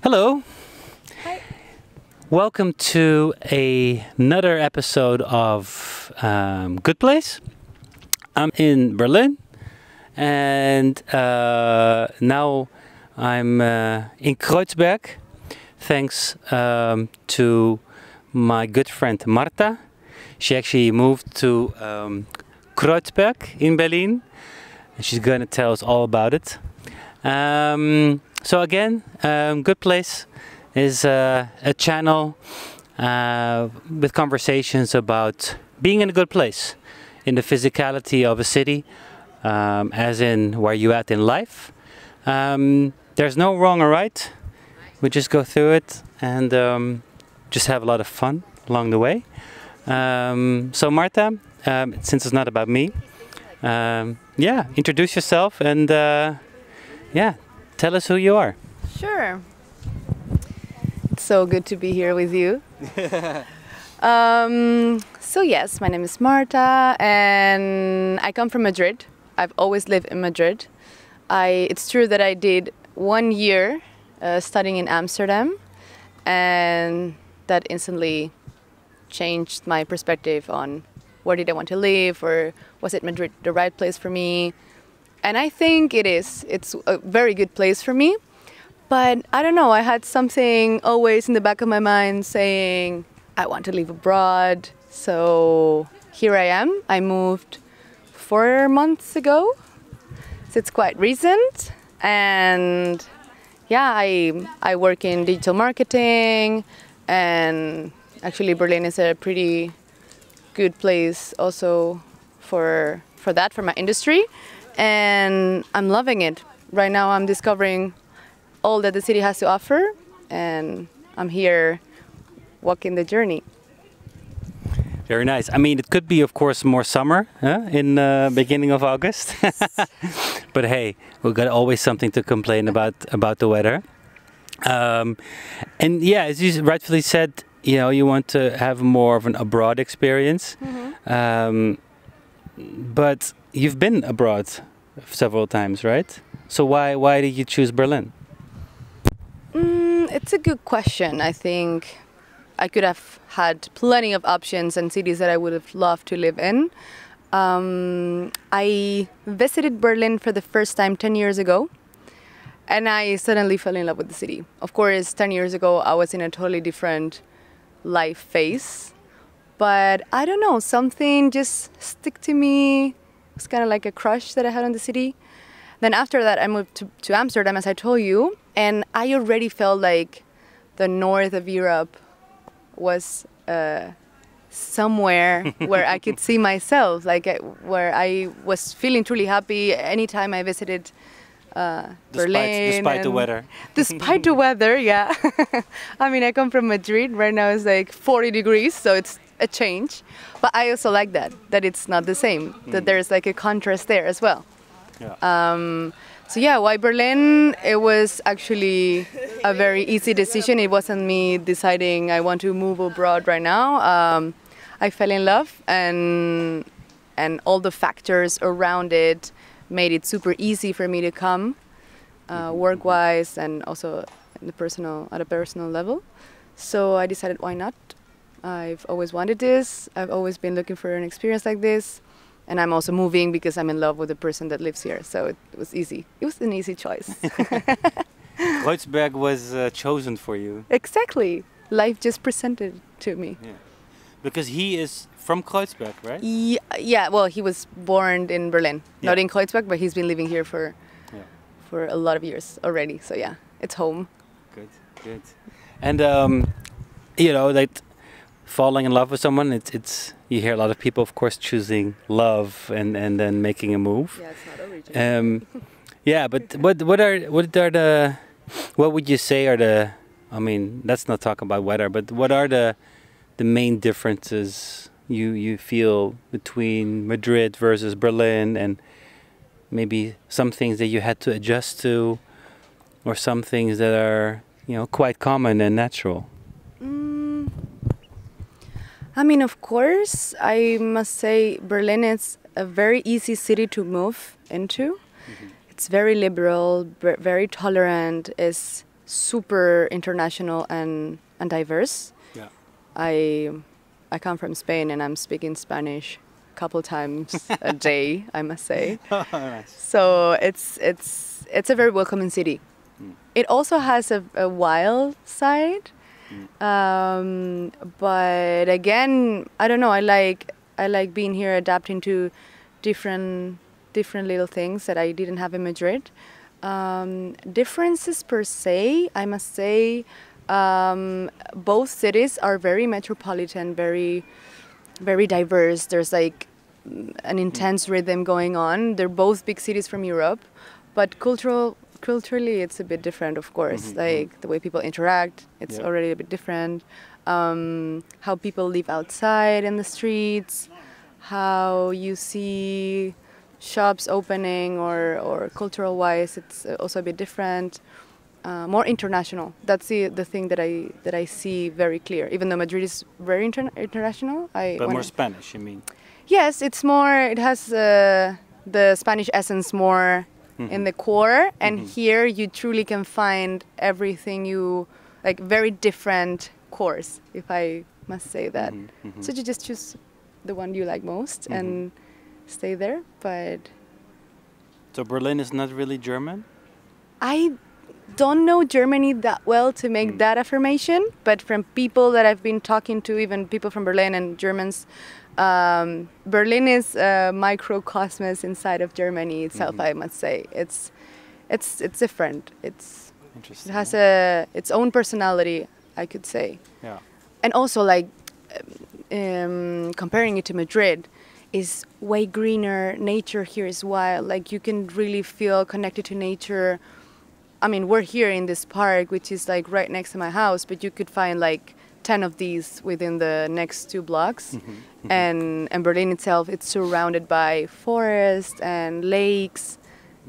Hello. Hi. Welcome to another episode of Good Place. I'm in Berlin, and now I'm in Kreuzberg, thanks to my good friend Marta. She actually moved to Kreuzberg in Berlin, and she's going to tell us all about it. So again, Good Place is a channel with conversations about being in a good place, in the physicality of a city, as in where you at in life. There's no wrong or right. We just go through it and just have a lot of fun along the way. So Marta, since it's not about me, yeah, introduce yourself and yeah, tell us who you are. Sure. It's so good to be here with you. So yes, my name is Marta and I come from Madrid. I've always lived in Madrid. It's true that I did 1 year studying in Amsterdam, and that instantly changed my perspective on where did I want to live, or was it Madrid the right place for me? And I think it is. It's a very good place for me. But I don't know, I had something always in the back of my mind saying, I want to live abroad. So here I am. I moved 4 months ago. So it's quite recent. And yeah, I work in digital marketing. And actually Berlin is a pretty good place also for my industry. And I'm loving it. Right now I'm discovering all that the city has to offer, and I'm here walking the journey. Very nice. I mean, it could be, of course, more summer in beginning of August. But hey, we've got always something to complain about the weather. And yeah, as you rightfully said, you know, you want to have more of an abroad experience. Mm-hmm. But you've been abroad several times, right? So why did you choose Berlin? It's a good question. I think I could have had plenty of options and cities that I would have loved to live in. I visited Berlin for the first time 10 years ago, and I suddenly fell in love with the city. Of course, 10 years ago, I was in a totally different life phase. But I don't know, something just stuck to me. It was kind of like a crush that I had on the city. Then after that, I moved to Amsterdam, as I told you, and I already felt like the north of Europe was somewhere where I could see myself, like where I was feeling truly happy anytime I visited Berlin. Despite the weather. Despite the weather, yeah. I mean, I come from Madrid. Right now it's like 40 degrees, so it's a change. But I also like that it's not the same, that there's like a contrast there as well. Yeah. So yeah, why Berlin? It was actually a very easy decision. It wasn't me deciding I want to move abroad right now. I fell in love, and all the factors around it made it super easy for me to come, work-wise and also at a personal level. So I decided, why not? I've always wanted this. I've always been looking for an experience like this. And I'm also moving because I'm in love with the person that lives here. So it was easy. It was an easy choice. Kreuzberg was chosen for you. Exactly. Life just presented to me. Yeah. Because he is from Kreuzberg, right? Yeah, well, he was born in Berlin. Yeah. Not in Kreuzberg, but he's been living here for a lot of years already. So yeah, it's home. Good, good. And, you know, like falling in love with someone, it's you hear a lot of people, of course, choosing love and then making a move. Yeah, it's not original. Yeah, but what would you say are the? I mean, let's not talk about weather, but what are the main differences you feel between Madrid versus Berlin, and maybe some things that you had to adjust to, or some things that are, you know, quite common and natural? I mean, of course, I must say Berlin is a very easy city to move into. Mm-hmm. It's very liberal, very tolerant. It's super international and diverse. Yeah. I come from Spain and I'm speaking Spanish a couple times a day, I must say. Oh, nice. So it's a very welcoming city. It also has a wild side, but again, I don't know. I like being here, adapting to different little things that I didn't have in Madrid. Differences per se, I must say, both cities are very metropolitan, very diverse. There's like an intense rhythm going on. They're both big cities from Europe, but culturally it's a bit different, of course. Like the way people interact, it's already a bit different. How people live outside in the streets, how you see shops opening or cultural wise, it's also a bit different. More international. That's the thing that I see very clear. Even though Madrid is very international, but more Spanish, you mean? Yes, it's more. It has the Spanish essence more in the core, and here you truly can find everything you like. Very different cores, if I must say that. So you just choose the one you like most and stay there. But so Berlin is not really German? I don't know Germany that well to make that affirmation, but from people that I've been talking to, even people from Berlin and Germans, Berlin is a microcosmos inside of Germany itself. I must say it's different. It has its own personality, I could say. Yeah. And also like comparing it to Madrid, is way greener. Nature here is wild. Like you can really feel connected to nature. I mean, we're here in this park, which is like right next to my house, but you could find like 10 of these within the next 2 blocks. And Berlin itself, it's surrounded by forests and lakes.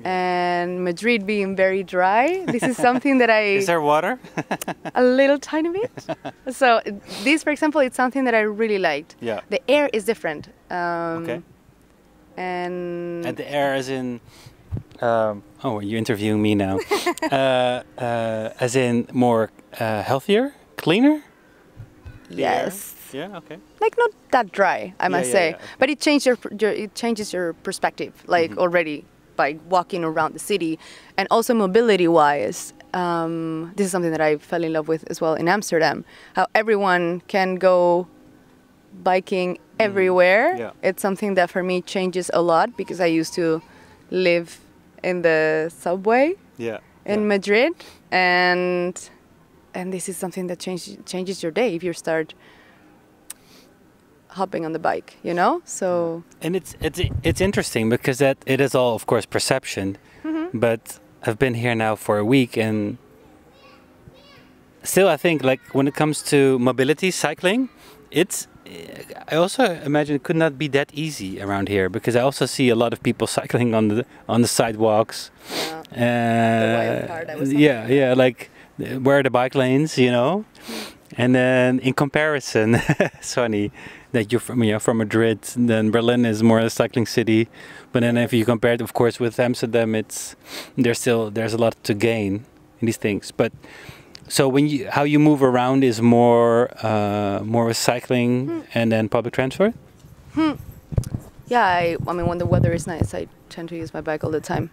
And Madrid being very dry, this is something that I... Is there water? A little tiny bit. So this, for example, it's something that I really liked. Yeah. The air is different. Okay. And the air is in... oh, you're interviewing me now. As in more healthier, cleaner? Yes. Yeah. Okay. Like not that dry, I must say, okay. but it changes your perspective, like already by walking around the city, and also mobility-wise. This is something that I fell in love with as well in Amsterdam. How everyone can go biking everywhere. Yeah. It's something that for me changes a lot because I used to live in the subway in Madrid, and this is something that changes your day if you start hopping on the bike, you know. So and it's interesting because that it is all, of course, perception. But I've been here now for a week, and still I think like when it comes to mobility, cycling, I also imagine it could not be that easy around here, because I also see a lot of people cycling on the sidewalks. the wild card I was talking like where are the bike lanes, you know. And then in comparison, Sonny, that you're from Madrid, then Berlin is more a cycling city. But then if you compare it, of course, with Amsterdam, there's a lot to gain in these things. But so how you move around is more with cycling and then public transport? Yeah, I mean, when the weather is nice, I tend to use my bike all the time.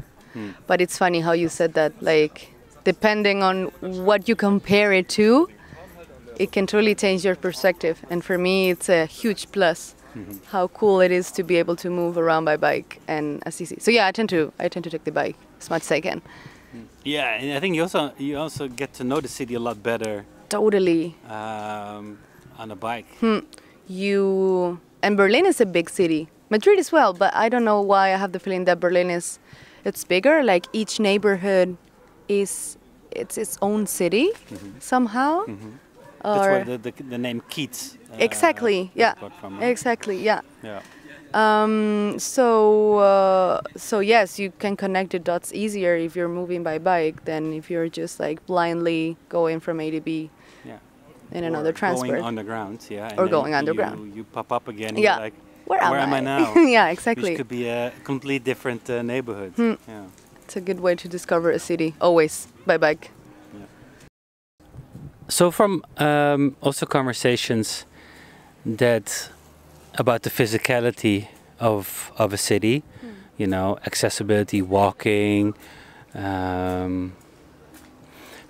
But it's funny how you said that, like, depending on what you compare it to, it can totally change your perspective. And for me, it's a huge plus how cool it is to be able to move around by bike and as easy. So yeah, I tend to take the bike as much as I can. Yeah, and I think you also get to know the city a lot better. Totally. On a bike. And Berlin is a big city. Madrid as well, but I don't know why I have the feeling that Berlin it's bigger. Like each neighborhood it's its own city somehow. That's where the name Kiez. Exactly. Yeah. From, exactly. Yeah. Yeah. So yes, you can connect the dots easier if you're moving by bike than if you're just like blindly going from A to B. Yeah. In another transport. Going underground, yeah. Or going underground. You pop up again. And Yeah. You're like, where am I now? Yeah, exactly. Which could be a complete different neighborhood. Yeah. It's a good way to discover a city, always by bike. Yeah. So from also conversations that about the physicality of a city, you know, accessibility, walking.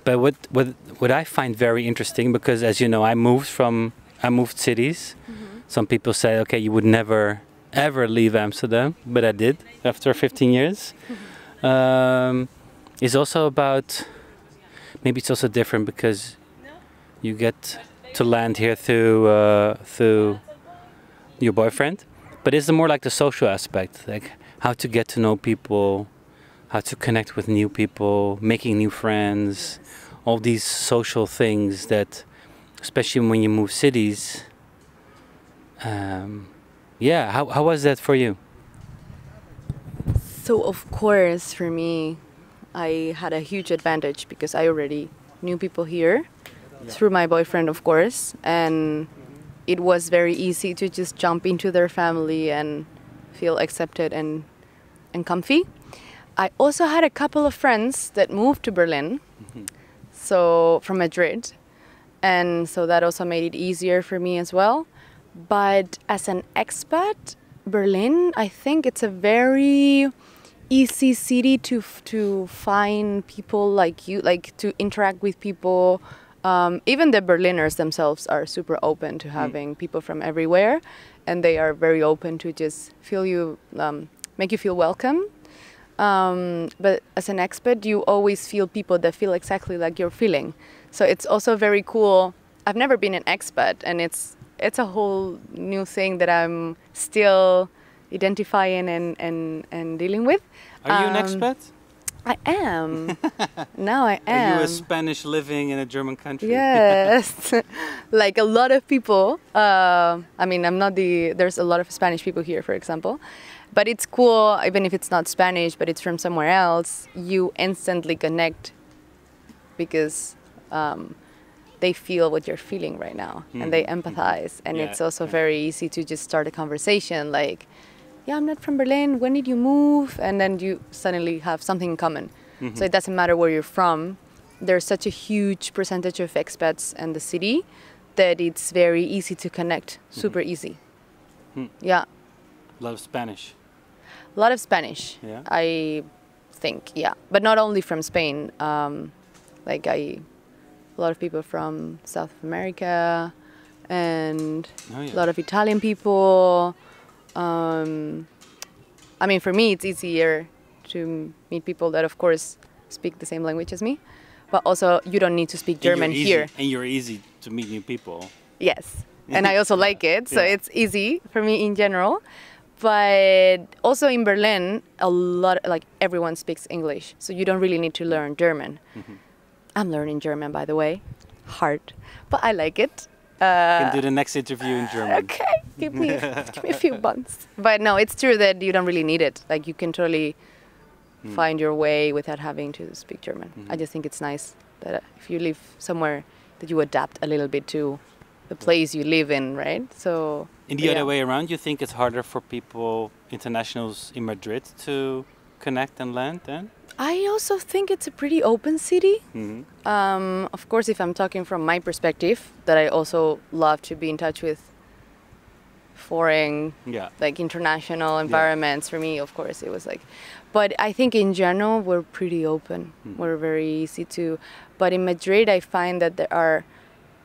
But what I find very interesting, because as you know, I moved cities. Some people say, okay, you would never ever leave Amsterdam, but I did after 15 years. Is also about, maybe it's also different because you get to land here through your boyfriend, but it's more like the social aspect, like how to get to know people, how to connect with new people, making new friends, all these social things that, especially when you move cities. Yeah, how was that for you? So of course, for me, I had a huge advantage because I already knew people here through my boyfriend, of course, and it was very easy to just jump into their family and feel accepted and comfy. I also had a couple of friends that moved to Berlin, so from Madrid, and so that also made it easier for me as well. But as an expat, Berlin, I think it's a very easy city to find people like you, like to interact with people. Even the Berliners themselves are super open to having people from everywhere, and they are very open to just make you feel welcome. But as an expat, you always feel people that feel exactly like you're feeling. So it's also very cool. I've never been an expat, and it's a whole new thing that I'm still identifying and dealing with. Are you an expat? I am. Now I am. Are you a Spanish living in a German country? Yes. Like a lot of people. I mean, there's a lot of Spanish people here, for example. But it's cool, even if it's not Spanish, but it's from somewhere else, you instantly connect because they feel what you're feeling right now and they empathize. And it's also very easy to just start a conversation like, yeah, I'm not from Berlin, when did you move? And then you suddenly have something in common. So it doesn't matter where you're from. There's such a huge percentage of expats in the city that it's very easy to connect, super easy. Yeah. A lot of Spanish. A lot of Spanish, Yeah. I think, yeah. But not only from Spain. A lot of people from South America and a lot of Italian people. I mean, for me, it's easier to meet people that, of course, speak the same language as me. But also, you don't need to speak German here. And you're easy to meet new people. Yes. And I also like it. So it's easy for me in general. But also in Berlin, everyone speaks English. So you don't really need to learn German. I'm learning German, by the way. Hard. But I like it. You can do the next interview in German. Okay, give me a few months. But no, it's true that you don't really need it. Like you can totally find your way without having to speak German. I just think it's nice that if you live somewhere that you adapt a little bit to the place you live in, right? So. In the other way around, you think it's harder for people, internationals in Madrid, to connect and land then? I also think it's a pretty open city. Of course, if I'm talking from my perspective, that I also love to be in touch with foreign, like international environments. For me, of course, it was like, but I think in general, we're pretty open. We're very easy to, but in Madrid, I find that there are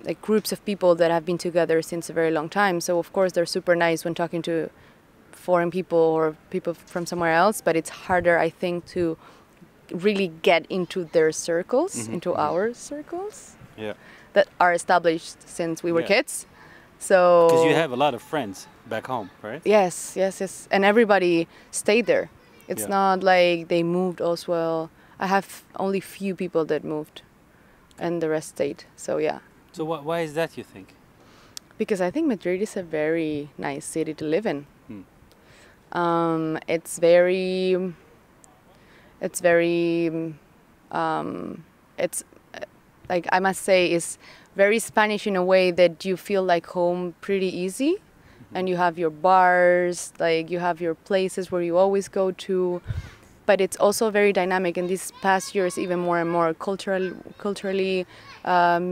like groups of people that have been together since a very long time. So of course, they're super nice when talking to foreign people or people from somewhere else, but it's harder, I think, to really get into their circles, into our circles that are established since we were kids. So because you have a lot of friends back home, right? Yes. And everybody stayed there. It's not like they moved as well. I have only few people that moved and the rest stayed. So yeah. So why is that, you think? Because I think Madrid is a very nice city to live in. It's very like, I must say, is very Spanish in a way that you feel like home pretty easy. And you have your bars, like you have your places where you always go to. but it's also very dynamic in these past years, even more and more culturally,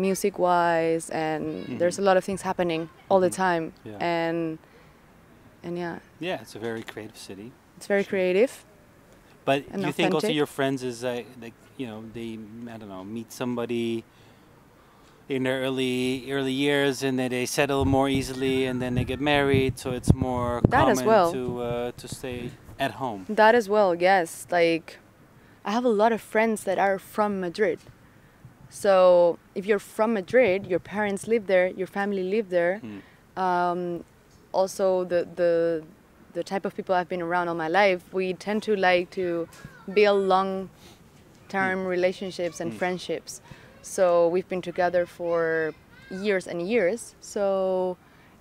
music-wise, and there's a lot of things happening all the time. Yeah. And yeah, Yeah, it's a very creative city. it's very creative. But And you think also authentic. your friends is like you know, they, I don't know, meet somebody in their early years and then they settle more easily and then they get married, so it's more That as common well. to stay at home. That as well, yes. Like, I have a lot of friends that are from Madrid. So if you're from Madrid, your parents live there, your family live there. Also, the type of people I've been around all my life, we tend to like to build long-term relationships and friendships. So we've been together for years and years. So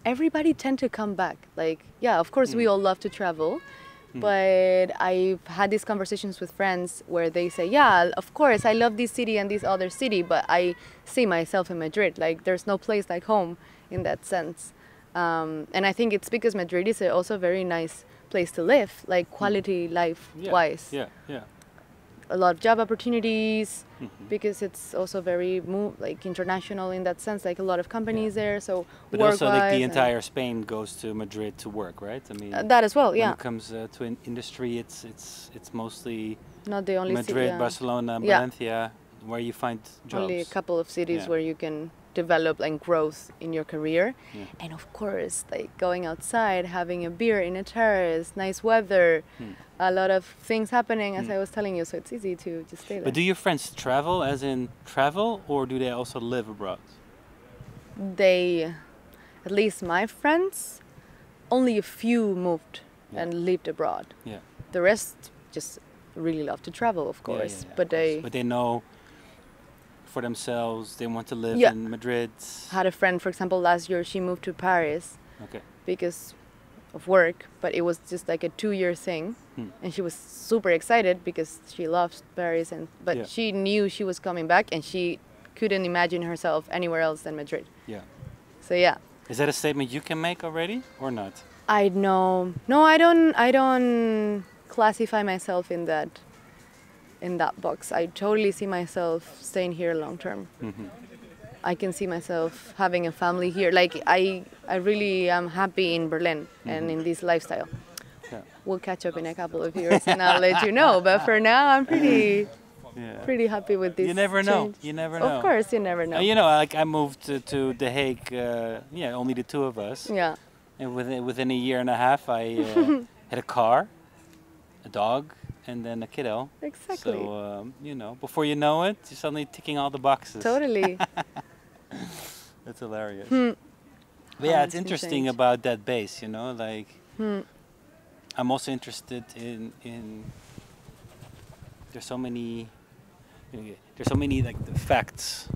everybody tend to come back. Like, yeah, of course we all love to travel. But I've had these conversations with friends where they say, yeah, of course, I love this city and this other city, but I see myself in Madrid. Like, there's no place like home in that sense. And I think it's because Madrid is also a very nice place to live, like quality life-wise. Yeah, yeah. A lot of job opportunities, because it's also very like international in that sense, like a lot of companies there. So but also like the and entire Spain goes to Madrid to work, right? I mean, that as well, when yeah. it comes to industry, it's mostly Not the only Madrid, city, yeah. Barcelona, Yeah. Valencia, where you find jobs. Only a couple of cities Yeah. where you can develop and growth in your career. Yeah. And of course, like going outside, having a beer in a terrace, nice weather, a lot of things happening, as I was telling you, so it's easy to just stay there. But do your friends travel, as in travel, or do they also live abroad? They, at least my friends, only a few moved and lived abroad. Yeah. The rest just really love to travel, of course. But But they know for themselves they want to live Yeah. in Madrid. had a friend, for example, last year she moved to Paris Okay. because of work, but it was just like a 2-year thing, and she was super excited because she loves Paris, but Yeah. she knew she was coming back and she couldn't imagine herself anywhere else than Madrid. Yeah. So yeah, Is that a statement you can make already or not? I know. No, I don't classify myself in that box. I totally see myself staying here long term. I can see myself having a family here. Like I really am happy in Berlin and in this lifestyle. Yeah. We'll catch up in a couple of years and I'll let you know. But for now, I'm pretty happy with this. You never know. change. You never know. Of course, you never know. You know, like I moved to The Hague. Only the two of us. Yeah. And within a year and a half, I had a car, a dog, and then a kiddo. Exactly. So before you know it, you're suddenly ticking all the boxes. Totally. That's hilarious. How But yeah, much it's can interesting change. about that base. Like I'm also interested in. There's so many like the facts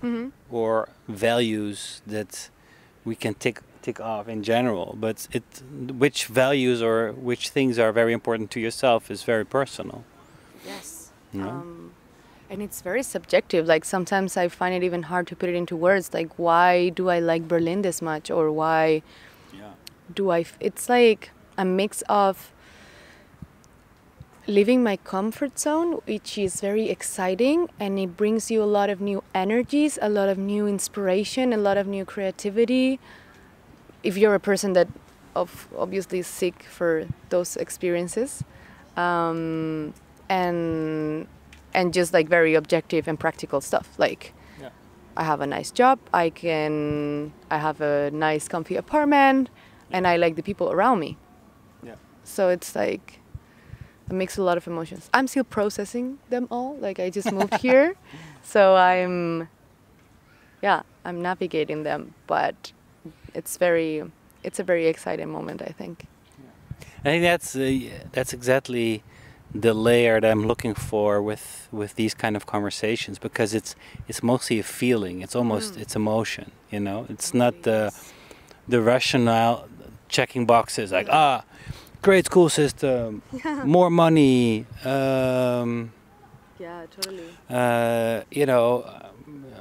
or values that we can tick off in general, but which values or which things are very important to yourself is very personal. Yes. You know? And it's very subjective. Like sometimes I find it even hard to put it into words. Like, why do I like Berlin this much? Or why do I... It's like a mix of leaving my comfort zone, which is very exciting, and it brings you a lot of new energies, a lot of new inspiration, a lot of new creativity. If you're a person that obviously seek for those experiences, and just like very objective and practical stuff. Like, I have a nice job, I have a nice comfy apartment, and I like the people around me. Yeah. So it's like a mix of a lot of emotions. I'm still processing them all. Like I just moved here, so I'm navigating them, but it's a very exciting moment, I think. I think that's exactly the layer that I'm looking for with these kind of conversations, because it's mostly a feeling. It's almost it's emotion. It's not the rationale checking boxes like great school system, more money. Yeah, totally.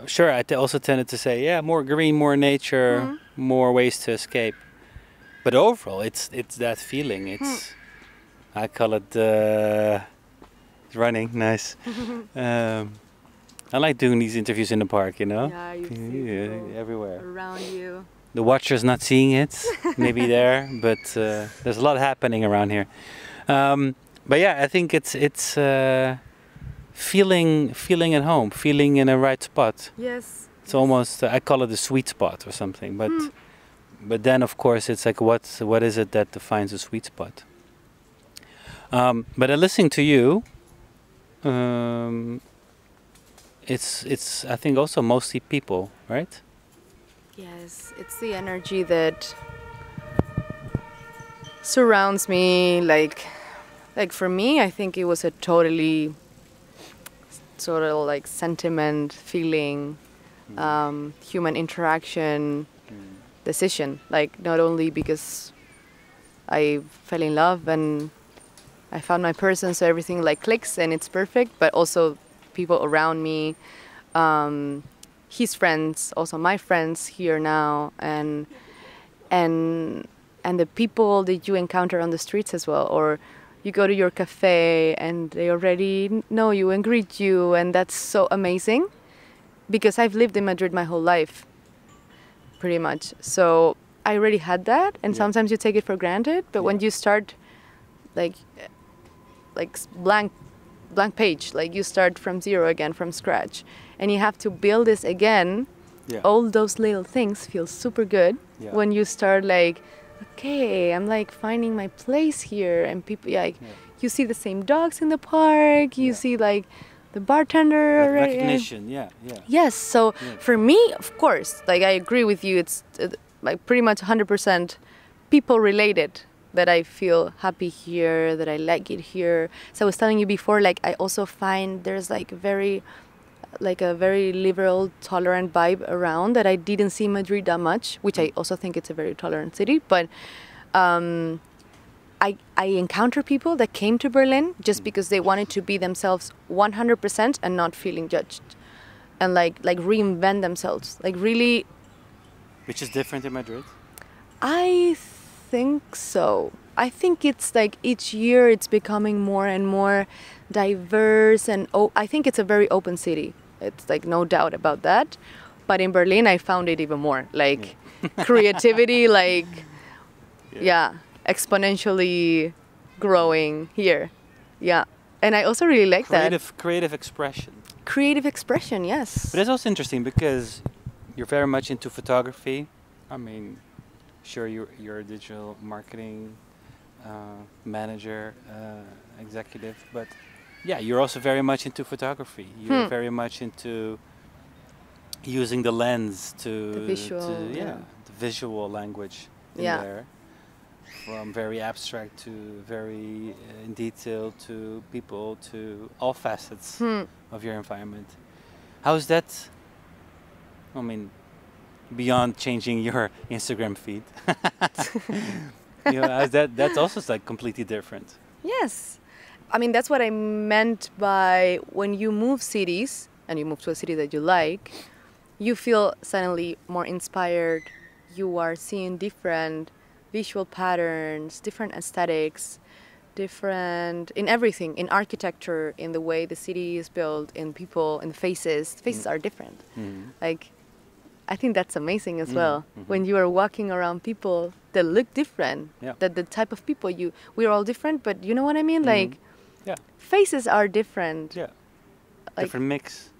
Sure. I also tended to say more green, more nature, more ways to escape. But overall, it's that feeling. It's I call it Running, nice. I like doing these interviews in the park, you know? Yeah, you see people everywhere. around you. The watcher's not seeing it, maybe there, but there's a lot happening around here. But yeah, I think it's feeling at home, feeling in a right spot. Yes. It's almost I call it a sweet spot or something. But then of course it's like what is it that defines a sweet spot? But listening to you, it's I think also mostly people, right? Yes, it's the energy that surrounds me. Like for me, I think it was a totally sort of like sentiment, feeling, human interaction, decision. Like not only because I fell in love and I found my person, so everything like clicks and it's perfect, but also people around me, his friends, also my friends here now, and the people that you encounter on the streets as well, or you go to your cafe and they already know you and greet you, and that's so amazing because I've lived in Madrid my whole life, pretty much. So I already had that, and sometimes you take it for granted, but when you start like blank page, like you start from zero again, from scratch, and you have to build this again. All those little things feel super good when you start like, okay, I'm like finding my place here, and people like you see the same dogs in the park, you see like the bartender like already. Recognition, Yes, so for me, of course, like I agree with you, it's like pretty much 100% people related that I feel happy here, that I like it here. So I was telling you before, like I also find there's like a very liberal, tolerant vibe around that I didn't see in Madrid that much, which I also think it's a very tolerant city. But I encounter people that came to Berlin just because they wanted to be themselves 100% and not feeling judged, and like reinvent themselves, like really. Which is different in Madrid? I think so. I think it's like each year it's becoming more and more diverse, and I think it's a very open city. It's like no doubt about that. But in Berlin I found it even more, like creativity, like exponentially growing here. Yeah. And I also really like creative expression. Creative expression, yes. But it's also interesting because you're very much into photography. I mean, sure, you're a digital marketing manager, executive, but yeah, you're also very much into photography. You're very much into using the lens the visual language in there, from very abstract to very in detail to people to all facets of your environment. How's that? I mean, beyond changing your Instagram feed, that's also like completely different. Yes, I mean that's what I meant by when you move cities and you move to a city that you like, you feel suddenly more inspired. You are seeing different visual patterns, different aesthetics, different in everything, in architecture, in the way the city is built, in people, in faces. Faces are different. Like, I think that's amazing as well. When you are walking around people that look different, that the type of people we're all different, but you know what I mean? Like, faces are different. Yeah. Like, different mix.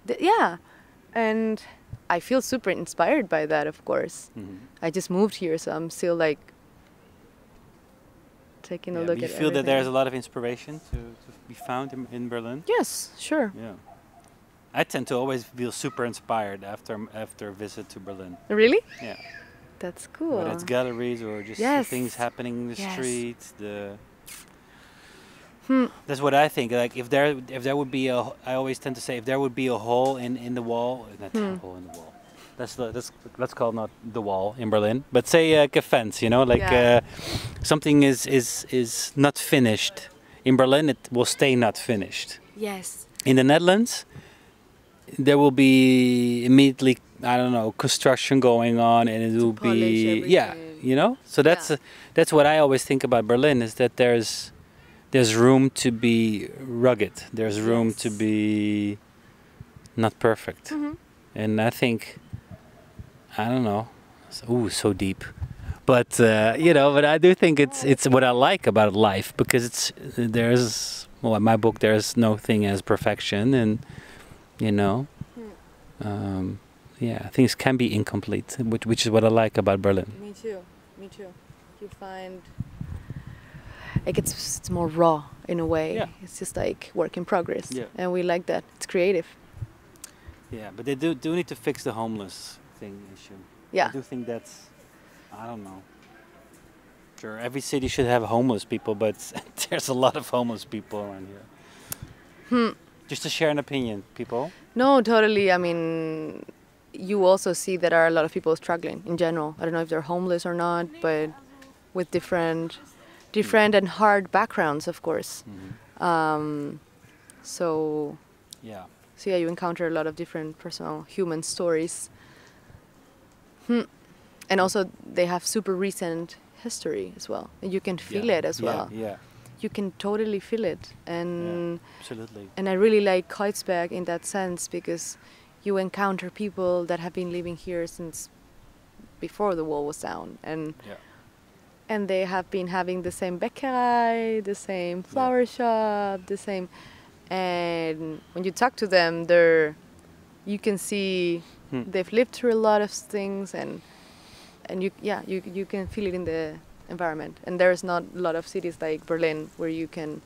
And I feel super inspired by that, of course. I just moved here, so I'm still like taking a look at it. You feel everything. that there's a lot of inspiration to be found in Berlin? Yes, sure. Yeah. I tend to always feel super inspired after a visit to Berlin. Really? Yeah. That's cool. Whether it's galleries or just things happening in the streets. That's what I think. Like if there would be I always tend to say if there would be a hole in the wall, not a hole in the wall. Let's call it not the wall in Berlin, but say like a fence. You know, like something is not finished. In Berlin, it will stay not finished. Yes. In the Netherlands, there will be immediately, I don't know, construction going on, and it will be everything. you know. So that's what I always think about Berlin, is that there's there's room to be rugged. There's room to Yes. be not perfect. And I think, I don't know. So deep. But you know, but I do think it's what I like about life, because in my book there's no thing as perfection, and you know, yeah, things can be incomplete, which is what I like about Berlin. Me too. Me too. You find like it's more raw in a way. Yeah. It's just like work in progress, Yeah. and we like that. It's creative. Yeah, but they do need to fix the homeless thing issue. Yeah. I do think that's, I don't know. Sure, every city should have homeless people, but there's a lot of homeless people around here. Just to share an opinion, people. No, totally. I mean, you also see that there are a lot of people struggling in general. I don't know if they're homeless or not, but with different and hard backgrounds, of course. So Yeah. yeah, you encounter a lot of different personal human stories. And also they have super recent history as well. And you can feel it as well. Yeah, You can totally feel it. And absolutely. and I really like Kreuzberg in that sense, because you encounter people that have been living here since before the wall was down, and they have been having the same Bäckerei, the same flower shop, the same. And when you talk to them, you can see they've lived through a lot of things, and you can feel it in the environment. And there's not a lot of cities like Berlin where you can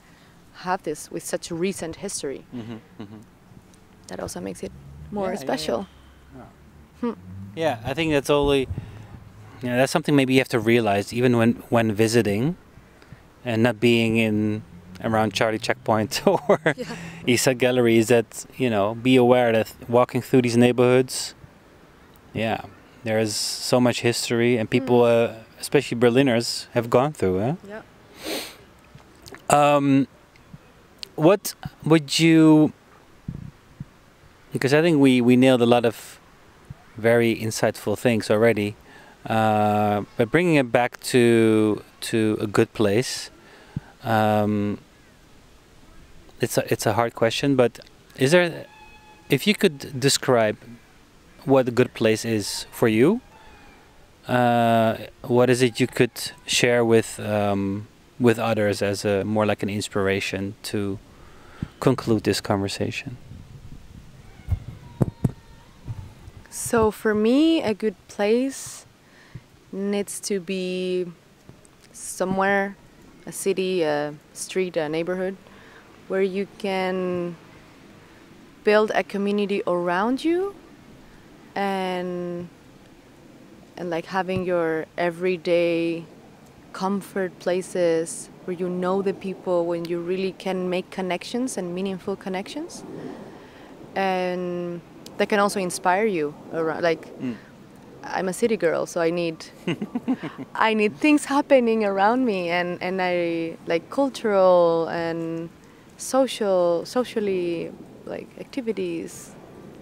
have this with such recent history. That also makes it more special. Yeah, I think that's only. Yeah, that's something maybe you have to realize even when visiting, and not being in around Charlie Checkpoint or East Side Gallery, is that, you know, be aware that walking through these neighborhoods, there is so much history, and people, especially Berliners, have gone through. What would you? Because I think we nailed a lot of very insightful things already, but bringing it back to a good place. It's a hard question, but if you could describe what a good place is for you, what is it you could share with others as more like an inspiration to conclude this conversation? So for me, a good place needs to be somewhere, a city, a street, a neighborhood, where you can build a community around you, and like having your everyday comfort places where you know the people, when you really can make connections and meaningful connections, and that can also inspire you around. Like, I'm a city girl, so I need things happening around me, and I like cultural and socially, like activities,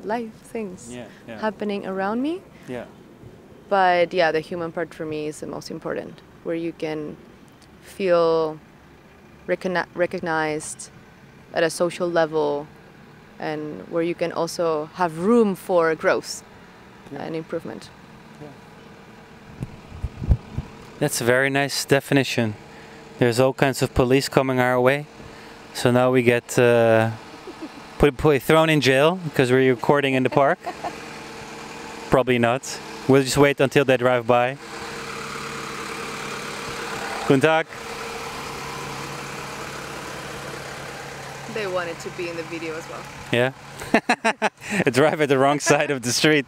life things happening around me. But the human part for me is the most important, where you can feel recognized at a social level, and where you can also have room for growth and improvement. That's a very nice definition. There's all kinds of police coming our way, so now we get thrown in jail because we're recording in the park. Probably not. We'll just wait until they drive by. Guten Tag. They wanted to be in the video as well. Yeah? Drive at the wrong side of the street.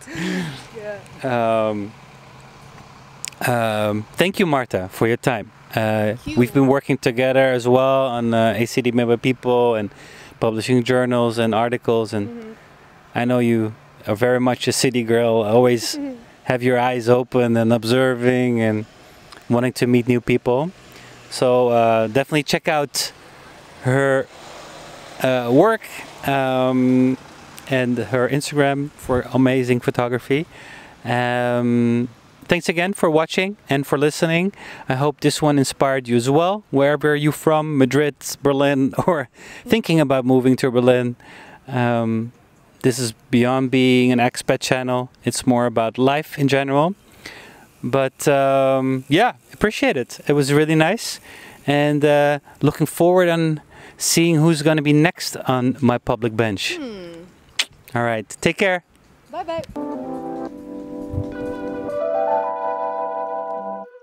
Thank you, Marta, for your time. We've been working together as well on ACD member people and publishing journals and articles, and I know you are very much a city girl, always have your eyes open and observing and wanting to meet new people. So definitely check out her work and her Instagram for amazing photography. thanks again for watching and for listening. I hope this one inspired you as well, wherever you're from, Madrid, Berlin, or thinking about moving to Berlin. This is beyond being an expat channel. It's more about life in general. But yeah, appreciate it. It was really nice. And looking forward on seeing who's going to be next on my public bench. All right, take care. Bye bye.